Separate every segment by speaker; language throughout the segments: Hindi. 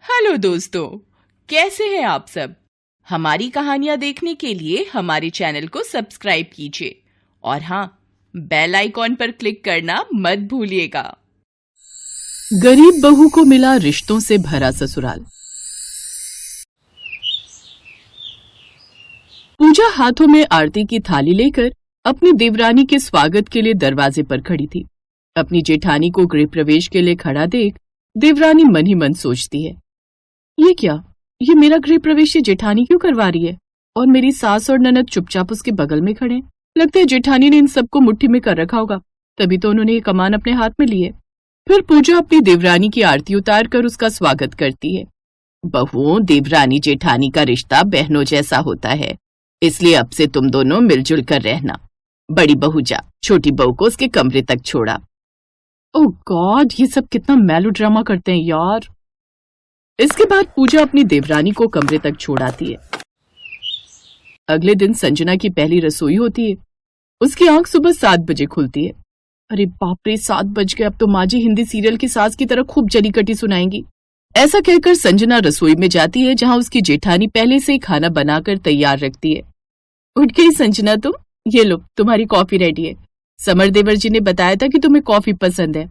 Speaker 1: हेलो दोस्तों, कैसे हैं आप सब। हमारी कहानियां देखने के लिए हमारे चैनल को सब्सक्राइब कीजिए और हाँ, बेल आइकॉन पर क्लिक करना मत भूलिएगा।
Speaker 2: गरीब बहू को मिला रिश्तों से भरा ससुराल। पूजा हाथों में आरती की थाली लेकर अपनी देवरानी के स्वागत के लिए दरवाजे पर खड़ी थी। अपनी जेठानी को गृह प्रवेश के लिए खड़ा देख देवरानी मन ही मन सोचती है, ये क्या, ये मेरा गृह प्रवेश जेठानी क्यों करवा रही है और मेरी सास और ननद चुपचाप उसके बगल में खड़े। लगता है जेठानी ने इन सबको मुट्ठी में कर रखा होगा, तभी तो उन्होंने ये कमान अपने हाथ में ली है। फिर पूजा अपनी देवरानी की आरती उतार कर उसका स्वागत करती है। बहुओं, देवरानी जेठानी का रिश्ता बहनों जैसा होता है, इसलिए अब से तुम दोनों मिलजुल कर रहना। बड़ी बहू जा छोटी बहू को उसके कमरे तक छोड़ा। ओह गॉड, ये सब कितना मेलोड्रामा करते हैं यार। इसके बाद पूजा अपनी देवरानी को कमरे तक छोड़ाती है। अगले दिन संजना की पहली रसोई होती है। उसकी आंख सुबह 7 बजे खुलती है। अरे बाप रे, 7 बज गए, अब तो माँ जी हिंदी सीरियल की सास की तरह खूब जली कटी सुनाएंगी। ऐसा कहकर संजना रसोई में जाती है, जहां उसकी जेठानी पहले से ही खाना बनाकर तैयार रखती है। उठ गई संजना तुम, ये लो तुम्हारी कॉफी रेडी है। समर देवर जी ने बताया था कि तुम्हें कॉफी पसंद है।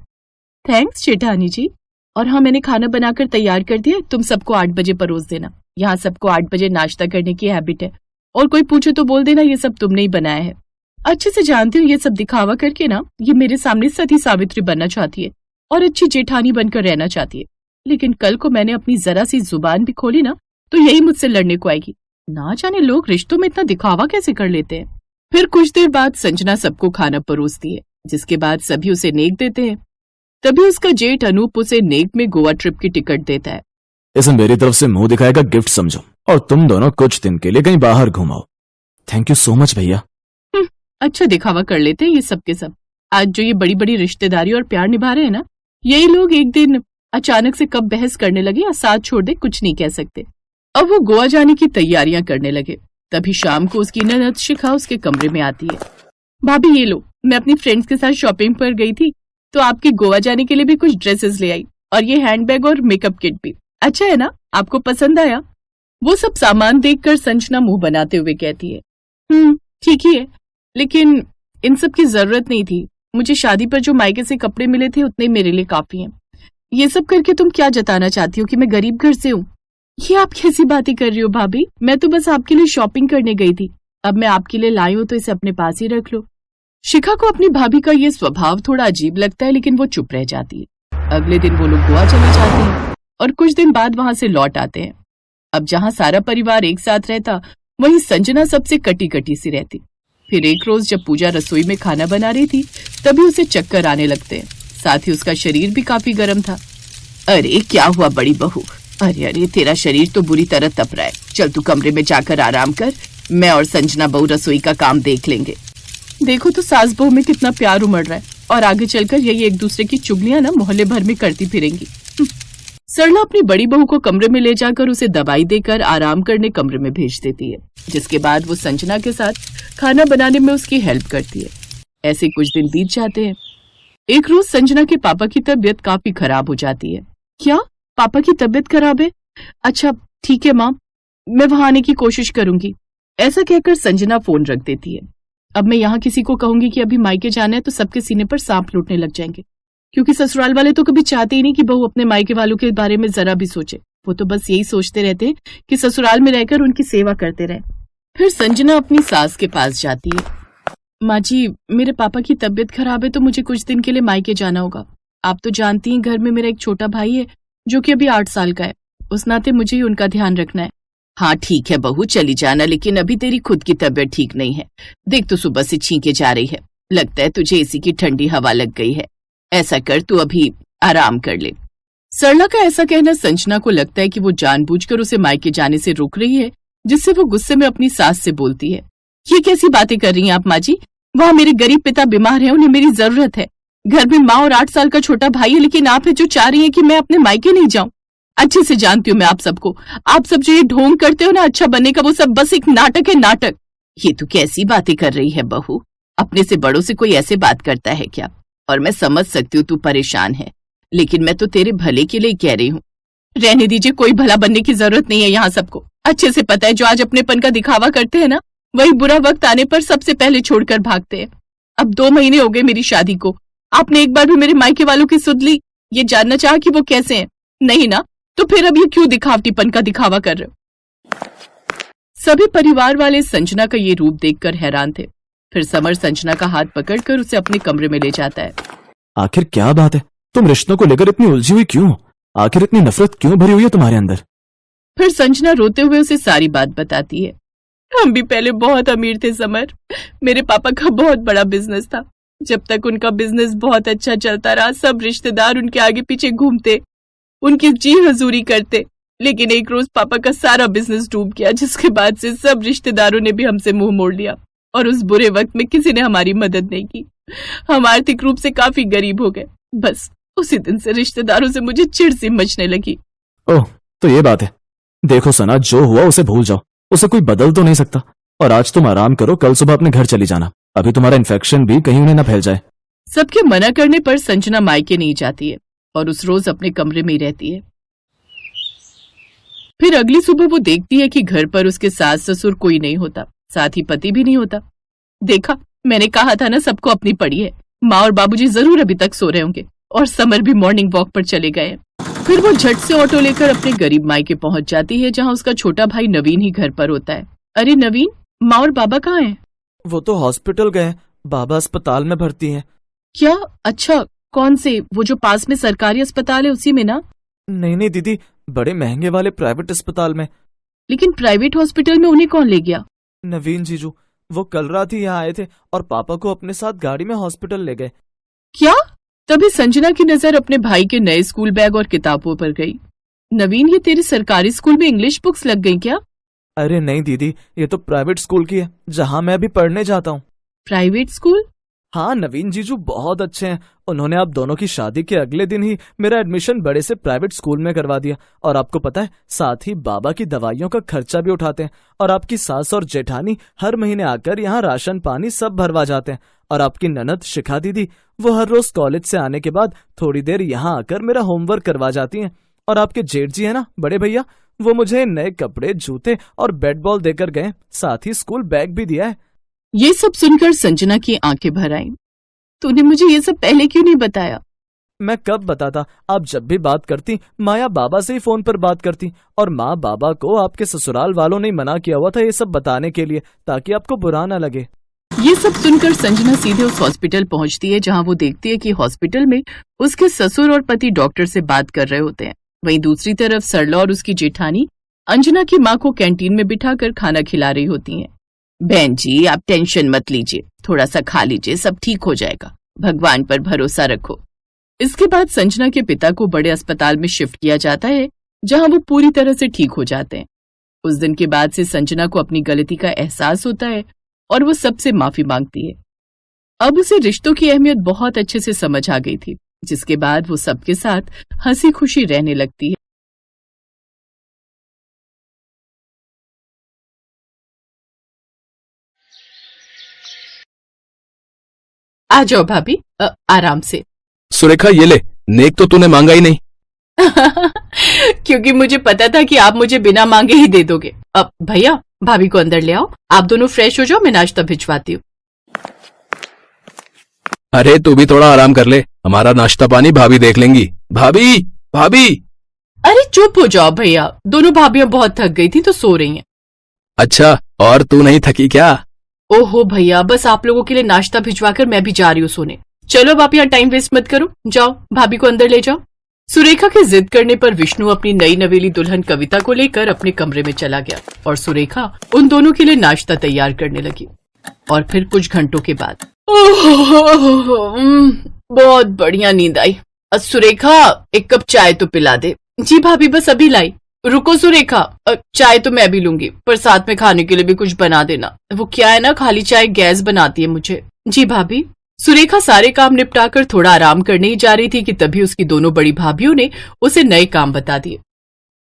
Speaker 2: थैंक्स जेठानी जी। और हाँ, मैंने खाना बनाकर तैयार कर दिया, तुम सबको 8 बजे परोस देना। यहाँ सबको 8 बजे नाश्ता करने की हैबिट है, और कोई पूछे तो बोल देना ये सब तुमने ही बनाया है। अच्छे से जानती हूँ ये सब दिखावा करके ना ये मेरे सामने सती सावित्री बनना चाहती है और अच्छी जेठानी बनकर रहना चाहती है, लेकिन कल को मैंने अपनी जरा सी जुबान भी खोली ना तो यही मुझसे लड़ने को आएगी। ना जाने लोग रिश्तों में इतना दिखावा कैसे कर लेते हैं। फिर कुछ देर बाद संजना सबको खाना परोसती है, जिसके बाद सभी उसे नेक देते हैं। तभी उसका जेठ अनूप उसे नेक में गोवा ट्रिप की टिकट देता है।
Speaker 3: इसे मेरी तरफ से मुंह दिखाएगा गिफ्ट समझो, और तुम दोनों कुछ दिन के लिए कहीं बाहर घुमाओ। थैंक यू सो मच भैया।
Speaker 2: अच्छा दिखावा कर लेते हैं ये सब के सब। आज जो ये बड़ी बड़ी रिश्तेदारी और प्यार निभा रहे हैं ना, यही लोग एक दिन अचानक से कब बहस करने लगे या साथ छोड़ दे कुछ नहीं कह सकते। अब वो गोवा जाने की तैयारियां करने लगे। तभी शाम को उसकी ननद शिखा उसके कमरे में आती है। भाभी ये लो, मैं अपनी फ्रेंड्स के साथ शॉपिंग पर गई थी, तो आपके गोवा जाने के लिए भी कुछ ड्रेसेस ले आई, और ये हैंडबैग और मेकअप किट भी। अच्छा है ना, आपको पसंद आया? वो सब सामान देखकर संजना मुंह बनाते हुए कहती है, ठीक ही है, लेकिन इन सब की जरूरत नहीं थी। मुझे शादी पर जो मायके से कपड़े मिले थे उतने मेरे लिए काफी हैं। ये सब करके तुम क्या जताना चाहती हो कि मैं गरीब घर से हूँ? ये आप कैसी बातें कर रही हो भाभी, मैं तो बस आपके लिए शॉपिंग करने गई थी। अब मैं आपके लिए लाई हूँ तो इसे अपने पास ही रख लो। शिखा को अपनी भाभी का ये स्वभाव थोड़ा अजीब लगता है, लेकिन वो चुप रह जाती है। अगले दिन वो लोग गोवा चले जाते हैं और कुछ दिन बाद वहां से लौट आते हैं। अब जहां सारा परिवार एक साथ रहता, वहीं संजना सबसे कटी कटी सी रहती। फिर एक रोज जब पूजा रसोई में खाना बना रही थी, तभी उसे चक्कर आने लगते हैं। साथ ही उसका शरीर भी काफी गर्म था। अरे क्या हुआ बड़ी बहू? अरे तेरा शरीर तो बुरी तरह तप रहा है। चल तू कमरे में जाकर आराम कर, मैं और संजना बहू रसोई का काम देख लेंगे। देखो तो सास बहू में कितना प्यार उमड़ रहा है, और आगे चलकर यही एक दूसरे की चुगलियां ना मोहल्ले भर में करती फिरेंगी। सरला अपनी बड़ी बहू को कमरे में ले जाकर उसे दवाई देकर आराम करने कमरे में भेज देती है, जिसके बाद वो संजना के साथ खाना बनाने में उसकी हेल्प करती है। ऐसे कुछ दिन बीत जाते हैं। एक रोज संजना के पापा की तबीयत काफी खराब हो जाती है। क्या, पापा की तबीयत खराब है? अच्छा ठीक है माँ, मैं वहां आने की कोशिश करूंगी। ऐसा कहकर संजना फोन रख देती है। अब मैं यहाँ किसी को कहूंगी कि अभी मायके जाना है तो सबके सीने पर सांप लूटने लग जाएंगे, क्योंकि ससुराल वाले तो कभी चाहते ही नहीं कि बहू अपने मायके वालों के बारे में जरा भी सोचे। वो तो बस यही सोचते रहते हैं कि ससुराल में रहकर उनकी सेवा करते रहे। फिर संजना अपनी सास के पास जाती है। माँ जी, मेरे पापा की तबीयत खराब है तो मुझे कुछ दिन के लिए मायके जाना होगा। आप तो जानती हैं घर में मेरा एक छोटा भाई है जो कि अभी 8 साल का है। उस नाते मुझे ही उनका ध्यान रखना है। हाँ ठीक है बहू, चली जाना, लेकिन अभी तेरी खुद की तबीयत ठीक नहीं है। देख तो सुबह से छींके जा रही है, लगता है तुझे एसी की ठंडी हवा लग गई है। ऐसा कर तू अभी आराम कर ले। सरला का ऐसा कहना संजना को लगता है कि वो जानबूझकर उसे मायके जाने से रोक रही है, जिससे वो गुस्से में अपनी सास से बोलती है, ये कैसी बातें कर रही हैं आप माँ जी? वहाँ मेरे गरीब पिता बीमार हैं, उन्हें मेरी जरूरत है। घर में माँ और 8 साल का छोटा भाई है, लेकिन आप है जो चाह रही है कि मैं अपने मायके नहीं जाऊं। अच्छे से जानती हूँ मैं आप सबको। आप सब जो ये ढोंग करते हो ना अच्छा बनने का, वो सब बस एक नाटक है, नाटक। ये तू कैसी बातें कर रही है बहू? अपने से बड़ों से कोई ऐसे बात करता है क्या? और मैं समझ सकती हूँ तू परेशान है, लेकिन मैं तो तेरे भले के लिए कह रही हूँ। रहने दीजिए, कोई भला बनने की जरूरत नहीं है यहाँ सबको। अच्छे से पता है जो आज अपनेपन का दिखावा करते हैं ना, वही बुरा वक्त आने पर सबसे पहले छोड़कर भागते हैं। अब 2 महीने हो गए मेरी शादी को, आपने एक बार भी मेरे मायके वालों की सुध ली? ये जानना चाहा कि वो कैसे हैं? नहीं ना, तो फिर अब ये क्यों दिखावटीपन का दिखावा कर रहे हो? सभी परिवार वाले संजना का ये रूप देखकर हैरान थे। फिर समर संजना का हाथ पकड़कर उसे अपने कमरे में ले जाता है।
Speaker 3: आखिर क्या बात है, तुम रिश्तों को लेकर इतनी उलझी हुई क्यों? आखिर इतनी नफरत क्यों भरी हुई है तुम्हारे अंदर?
Speaker 2: फिर संजना रोते हुए उसे सारी बात बताती है। हम भी पहले बहुत अमीर थे समर, मेरे पापा का बहुत बड़ा बिजनेस था। जब तक उनका बिजनेस बहुत अच्छा चलता रहा, सब रिश्तेदार उनके आगे पीछे घूमते, उनकी जी हजूरी करते। लेकिन एक रोज पापा का सारा बिजनेस डूब गया, जिसके बाद से सब रिश्तेदारों ने भी हमसे मुंह मोड़ लिया और उस बुरे वक्त में किसी ने हमारी मदद नहीं की। हम आर्थिक रूप से काफी गरीब हो गए। बस उसी दिन से रिश्तेदारों से मुझे चिढ़ सी मचने लगी।
Speaker 3: ओह, तो ये बात है। देखो सना, जो हुआ उसे भूल जाओ, उसे कोई बदल तो नहीं सकता। और आज तुम आराम करो, कल सुबह अपने घर चली जाना। अभी तुम्हारा इन्फेक्शन भी कहीं उन्हें न फैल जाए।
Speaker 2: सबके मना करने पर संजना मायके नहीं जाती है और उस रोज अपने कमरे में ही रहती है। फिर अगली सुबह वो देखती है कि घर पर उसके सास ससुर कोई नहीं होता, साथ ही पति भी नहीं होता। देखा, मैंने कहा था ना सबको अपनी पड़ी है। माँ और बाबूजी जरूर अभी तक सो रहे होंगे और समर भी मॉर्निंग वॉक पर चले गए हैं। फिर वो झट से ऑटो लेकर अपने गरीब मायके पहुंच जाती है, जहाँ उसका छोटा भाई नवीन ही घर पर होता है। अरे नवीन, माँ और बाबा कहाँ हैं?
Speaker 4: वो तो हॉस्पिटल गए, बाबा अस्पताल में भर्ती हैं।
Speaker 2: क्या? अच्छा, कौन से? वो जो पास में सरकारी अस्पताल है उसी में ना?
Speaker 4: नहीं दीदी, बड़े महंगे वाले प्राइवेट अस्पताल में।
Speaker 2: लेकिन प्राइवेट हॉस्पिटल में उन्हें कौन ले गया?
Speaker 4: नवीन जीजू, वो कल रात ही यहाँ आए थे और पापा को अपने साथ गाड़ी में हॉस्पिटल ले गए।
Speaker 2: क्या? तभी संजना की नजर अपने भाई के नए स्कूल बैग और किताबों पर गई। नवीन, ये तेरे सरकारी स्कूल में इंग्लिश बुक्स लग गई क्या?
Speaker 4: अरे नहीं दीदी, ये तो प्राइवेट स्कूल की है, जहाँ मैं अभी पढ़ने जाता हूँ।
Speaker 2: Private school?
Speaker 4: हाँ, नवीन जीजू बहुत अच्छे हैं। उन्होंने आप दोनों की शादी के अगले दिन ही मेरा एडमिशन बड़े से प्राइवेट स्कूल में करवा दिया। और आपको पता है, साथ ही बाबा की दवाइयों का खर्चा भी उठाते हैं। और आपकी सास और जेठानी हर महीने आकर यहाँ राशन पानी सब भरवा जाते हैं। और आपकी ननद शिखा दीदी, वो हर रोज कॉलेज से आने के बाद थोड़ी देर यहाँ आकर मेरा होमवर्क करवा जाती हैं। और आपके जेठ जी है ना, बड़े भैया, वो मुझे नए कपड़े, जूते और बैट बॉल देकर गए, साथ ही स्कूल बैग भी दिया है।
Speaker 2: ये सब सुनकर संजना की आंखें भर आईं। तूने मुझे ये सब पहले क्यों नहीं बताया?
Speaker 4: मैं कब बताता? आप जब भी बात करती, माँ या बाबा से ही फोन पर बात करती। और माँ बाबा को आपके ससुराल वालों ने मना किया हुआ था ये सब बताने के लिए, ताकि आपको बुरा ना लगे।
Speaker 2: ये सब सुनकर संजना सीधे उस हॉस्पिटल पहुंचती है, जहां वो देखती है कि हॉस्पिटल में उसके ससुर और पति डॉक्टर से बात कर रहे होते हैं। वहीं दूसरी तरफ सरला और उसकी जेठानी अंजना की माँ को कैंटीन में बिठाकर खाना खिला रही होती हैं। बहन जी, आप टेंशन मत लीजिए, थोड़ा सा खा लीजिए, सब ठीक हो जाएगा, भगवान पर भरोसा रखो। इसके बाद संजना के पिता को बड़े अस्पताल में शिफ्ट किया जाता है, जहां वो पूरी तरह से ठीक हो जाते हैं। उस दिन के बाद से संजना को अपनी गलती का एहसास होता है और वो सबसे माफी मांगती है। अब उसे रिश्तों की अहमियत बहुत अच्छे से समझ आ गई थी, जिसके बाद वो सबके साथ हंसी खुशी रहने लगती है। आ जाओ भाभी, आराम से।
Speaker 5: सुरेखा, ये ले, नेक तो तूने मांगा ही नहीं।
Speaker 2: क्योंकि मुझे पता था कि आप मुझे बिना मांगे ही दे दोगे। अब भैया, भाभी को अंदर ले आओ, आप दोनों फ्रेश हो जाओ, मैं नाश्ता भिजवाती हूँ।
Speaker 5: अरे तू भी थोड़ा आराम कर ले, हमारा नाश्ता पानी भाभी देख लेंगी। भाभी, भाभी।
Speaker 2: अरे चुप हो जाओ भैया, दोनों भाभियां बहुत थक गई थी तो सो रही हैं।
Speaker 5: अच्छा, और तू नहीं थकी क्या?
Speaker 2: ओहो भैया, बस आप लोगों के लिए नाश्ता भिजवाकर मैं भी जा रही हूँ सोने। चलो अब आप यहाँ टाइम वेस्ट मत करो, जाओ भाभी को अंदर ले जाओ। सुरेखा के जिद करने पर विष्णु अपनी नई नवेली दुल्हन कविता को लेकर अपने कमरे में चला गया और सुरेखा उन दोनों के लिए नाश्ता तैयार करने लगी। और फिर कुछ घंटों के बाद बहुत बढ़िया नींद आई। सुरेखा, एक कप चाय तो पिला दे। जी भाभी, बस अभी लाई। रुको सुरेखा, चाय तो मैं भी लूंगी, पर साथ में खाने के लिए भी कुछ बना देना। वो क्या है ना, खाली चाय गैस बनाती है मुझे। जी भाभी। सुरेखा सारे काम निपटाकर थोड़ा आराम करने ही जा रही थी कि तभी उसकी दोनों बड़ी भाभियों ने उसे नए काम बता दिए,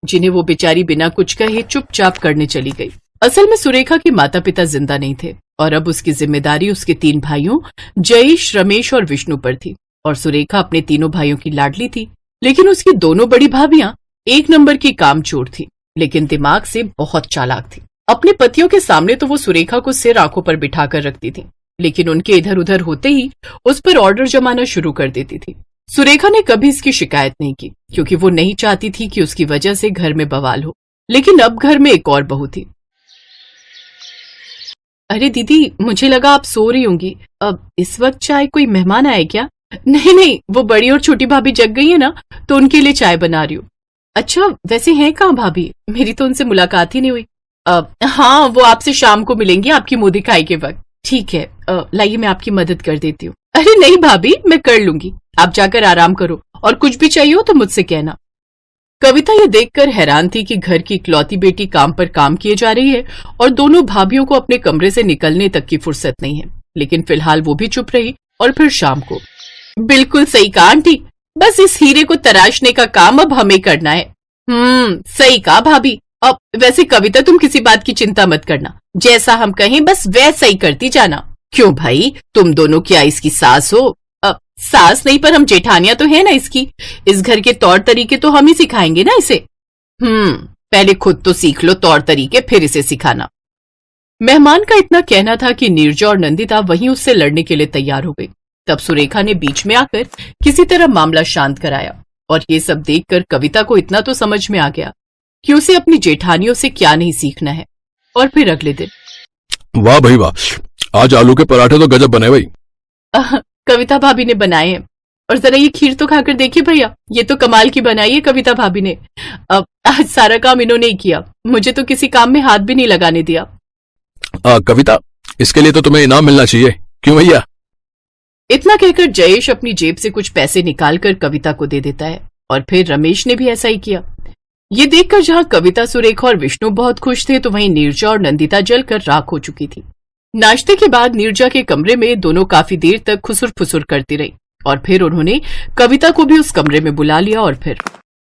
Speaker 2: जिन्हें वो बेचारी बिना कुछ कहे चुपचाप करने चली गई। असल में सुरेखा के माता पिता जिंदा नहीं थे और अब उसकी जिम्मेदारी उसके 3 भाइयों जयेश, रमेश और विष्णु पर थी। और सुरेखा अपने तीनों भाइयों की लाडली थी, लेकिन उसकी दोनों बड़ी भाभियां एक नंबर की कामचोर थी, लेकिन दिमाग से बहुत चालाक थी। अपने पतियों के सामने तो वो सुरेखा को सिर आंखों पर बिठाकर रखती थी, लेकिन उनके इधर उधर होते ही उस पर ऑर्डर जमाना शुरू कर देती थी। सुरेखा ने कभी इसकी शिकायत नहीं की, क्योंकि वो नहीं चाहती थी कि उसकी वजह से घर में बवाल हो। लेकिन अब घर में एक और बहू थी। अरे दीदी, मुझे लगा आप सो रही होंगी। अब इस वक्त चाय कोई मेहमान आए क्या? नहीं नहीं, वो बड़ी और छोटी भाभी जग गई है ना, तो उनके लिए चाय बना रही हूँ। अच्छा, वैसे हैं कहाँ भाभी? मेरी तो उनसे मुलाकात ही नहीं हुई। हाँ, वो आपसे शाम को मिलेंगी आपकी मुंह दिखाई के वक्त। ठीक है, लाइए मैं आपकी मदद कर देती हूँ। अरे नहीं भाभी, मैं कर लूंगी, आप जाकर आराम करो, और कुछ भी चाहिए हो तो मुझसे कहना। कविता ये देखकर हैरान थी कि घर की इकलौती बेटी काम पर काम किए जा रही है और दोनों भाभियों को अपने कमरे से निकलने तक की फुर्सत नहीं है। लेकिन फिलहाल वो भी चुप रही और फिर शाम को, बिल्कुल सही कहा आंटी, बस इस हीरे को तराशने का काम अब हमें करना है। सही कहा भाभी। अब वैसे कविता, तुम किसी बात की चिंता मत करना, जैसा हम कहें बस वैसा ही करती जाना। क्यों भाई, तुम दोनों क्या इसकी सास हो? सास नहीं, पर हम जेठानियां तो है ना इसकी। इस घर के तौर तरीके तो हम ही सिखाएंगे ना इसे। पहले खुद तो सीख लो तौर तरीके, फिर इसे सिखाना। मेहमान का इतना कहना था कि नीरजा और नंदिता वहीं उससे लड़ने के लिए तैयार हो गई। तब सुरेखा ने बीच में आकर किसी तरह मामला शांत कराया, और ये सब देखकर कविता को इतना तो समझ में आ गया कि उसे अपनी जेठानियों से क्या नहीं सीखना है। और फिर अगले दिन,
Speaker 5: वाह भाई वाह, आज आलू के पराठे तो गजब बने भाई।
Speaker 2: कविता भाभी ने बनाए हैं, और जरा ये खीर तो खाकर देखिए भैया, ये तो कमाल की बनाई है कविता भाभी ने। अब आज सारा काम इन्होंने ही किया, मुझे तो किसी काम में हाथ भी नहीं लगाने दिया।
Speaker 5: कविता, इसके लिए तो तुम्हें इनाम मिलना चाहिए, क्यों भैया?
Speaker 2: इतना कहकर जयेश अपनी जेब से कुछ पैसे निकालकर कविता को दे देता है, और फिर रमेश ने भी ऐसा ही किया। ये देखकर जहां कविता, सुरेखा और विष्णु बहुत खुश थे, तो वहीं नीरजा और नंदिता जलकर राख हो चुकी थी। नाश्ते के बाद नीरजा के कमरे में दोनों काफी देर तक खुसुर फुसुर करती रही, और फिर उन्होंने कविता को भी उस कमरे में बुला लिया। और फिर,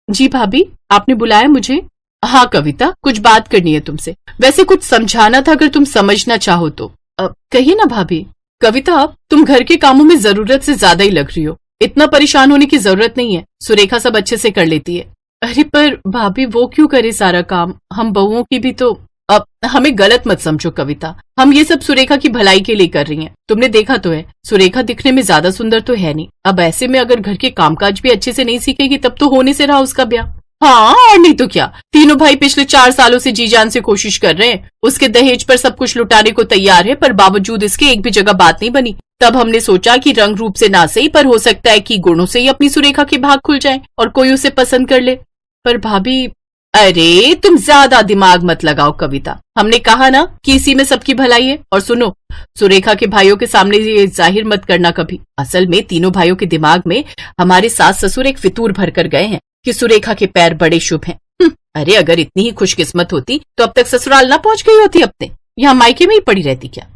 Speaker 2: जी भाभी, आपने बुलाया मुझे? हाँ कविता, कुछ बात करनी है तुमसे, वैसे कुछ समझाना था, अगर तुम समझना चाहो तो। कहिए ना भाभी। कविता, तुम घर के कामों में जरूरत से ज्यादा ही लग रही हो, इतना परेशान होने की जरूरत नहीं है, सुरेखा सब अच्छे से कर लेती है। अरे पर भाभी, वो क्यों करे सारा काम, हम बहुओं की भी तो। अब हमें गलत मत समझो कविता, हम ये सब सुरेखा की भलाई के लिए कर रही हैं। तुमने देखा तो है, सुरेखा दिखने में ज्यादा सुंदर तो है नहीं। अब ऐसे में अगर घर के कामकाज भी अच्छे से नहीं सीखेगी तब तो होने से रहा उसका ब्याह। हाँ, और नहीं तो क्या, तीनों भाई पिछले 4 सालों से जी जान से कोशिश कर रहे हैं, उसके दहेज पर सब कुछ लुटाने को तैयार है, पर बावजूद इसके एक भी जगह बात नहीं बनी। तब हमने सोचा कि रंग रूप से ना सही, पर हो सकता है कि गुणों से ही अपनी सुरेखा के भाग खुल जाए और कोई उसे पसंद कर ले। पर भाभी, अरे तुम ज्यादा दिमाग मत लगाओ कविता, हमने कहा ना कि इसी में सबकी भलाई है। और सुनो, सुरेखा के भाइयों के सामने ये जाहिर मत करना कभी। असल में तीनों भाइयों के दिमाग में हमारे सास ससुर एक फितूर भर कर गए हैं कि सुरेखा के पैर बड़े शुभ हैं। अरे अगर इतनी ही खुशकिस्मत होती तो अब तक ससुराल ना पहुंच गई होती, अपने यहाँ मायके में ही पड़ी रहती क्या?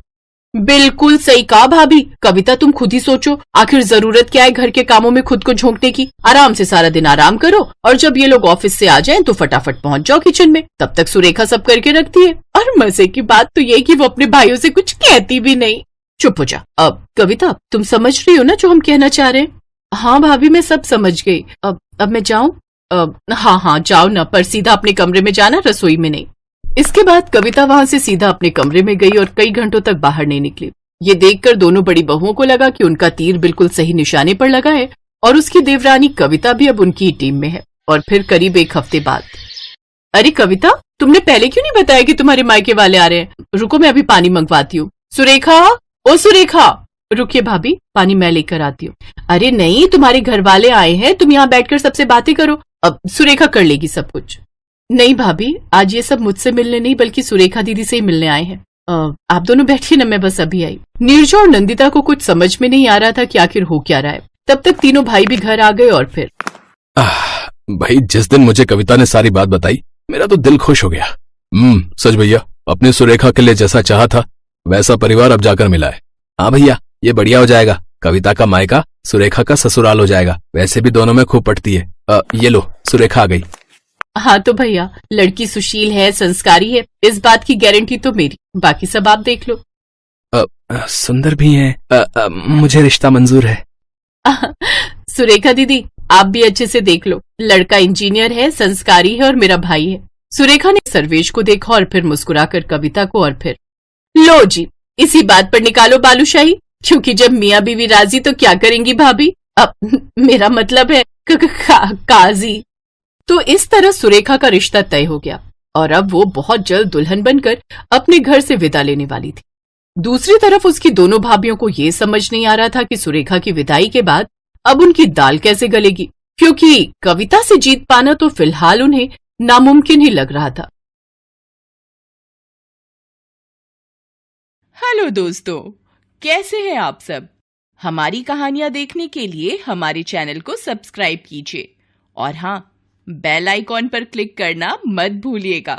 Speaker 2: बिल्कुल सही कहा भाभी। कविता, तुम खुद ही सोचो, आखिर जरूरत क्या है घर के कामों में खुद को झोंकने की? आराम से सारा दिन आराम करो, और जब ये लोग ऑफिस से आ जाएं तो फटाफट पहुंच जाओ किचन में, तब तक सुरेखा सब करके रखती है। और मजे की बात तो ये कि वो अपने भाइयों से कुछ कहती भी नहीं। चुप हो जा। अब कविता, तुम समझ रही हो ना जो हम कहना चाह रहे हैं? हाँ भाभी, मैं सब समझ गई। अब मैं जाऊं? हाँ जाओ ना, पर सीधा अपने कमरे में जाना, रसोई में नहीं। इसके बाद कविता वहां से सीधा अपने कमरे में गई और कई घंटों तक बाहर नहीं निकली। ये देखकर दोनों बड़ी बहुओं को लगा कि उनका तीर बिल्कुल सही निशाने पर लगा है, और उसकी देवरानी कविता भी अब उनकी टीम में है। और फिर करीब 1 हफ्ते बाद, अरे कविता, तुमने पहले क्यों नहीं बताया कि तुम्हारे मायके वाले आ रहे हैं? रुको, मैं अभी पानी मंगवाती हूँ। सुरेखा, ओ सुरेखा। रुकिए भाभी, पानी मैं लेकर आती हूँ। अरे नहीं, तुम्हारे घर वाले आए हैं, तुम यहाँ बैठकर सबसे बातें करो, अब सुरेखा कर लेगी सब कुछ। नहीं भाभी, आज ये सब मुझसे मिलने नहीं बल्कि सुरेखा दीदी से ही मिलने आए हैं। आप दोनों बैठिए ना, मैं बस अभी आई। नीरजा और नंदिता को कुछ समझ में नहीं आ रहा था कि आखिर हो क्या रहा है। तब तक तीनों भाई भी घर आ गए। और फिर
Speaker 5: भाई, जिस दिन मुझे कविता ने सारी बात बताई, मेरा तो दिल खुश हो गया। सच भैया, अपनी सुरेखा के लिए जैसा चाहा था वैसा परिवार अब जाकर मिला है। हाँ भैया, ये बढ़िया हो जाएगा, कविता का मायका सुरेखा का ससुराल हो जाएगा। वैसे भी दोनों में खूब पटती है। ये लो, सुरेखा आ गई।
Speaker 2: हाँ तो भैया, लड़की सुशील है, संस्कारी है, इस बात की गारंटी तो मेरी, बाकी सब आप देख लो।
Speaker 5: सुंदर भी है। मुझे रिश्ता मंजूर है।
Speaker 2: सुरेखा दीदी, आप भी अच्छे से देख लो, लड़का इंजीनियर है, संस्कारी है और मेरा भाई है। सुरेखा ने सर्वेश को देखा और फिर मुस्कुराकर कविता को और फिर, लो जी, इसी बात पर निकालो बालूशाही, क्योंकि जब मियाँ बीवी राजी तो क्या करेंगी भाभी? अब मेरा मतलब है काजी। तो इस तरह सुरेखा का रिश्ता तय हो गया और अब वो बहुत जल्द दुल्हन बनकर अपने घर से विदा लेने वाली थी। दूसरी तरफ उसकी दोनों भाभियों को ये समझ नहीं आ रहा था कि सुरेखा की विदाई के बाद अब उनकी दाल कैसे गलेगी, क्योंकि कविता से जीत पाना तो फिलहाल उन्हें नामुमकिन ही लग रहा था।
Speaker 1: हेलो दोस्तों, कैसे हैं आप सब? हमारी कहानियां देखने के लिए हमारे चैनल को सब्सक्राइब कीजिए और हाँ, बेल आइकॉन पर क्लिक करना मत भूलिएगा।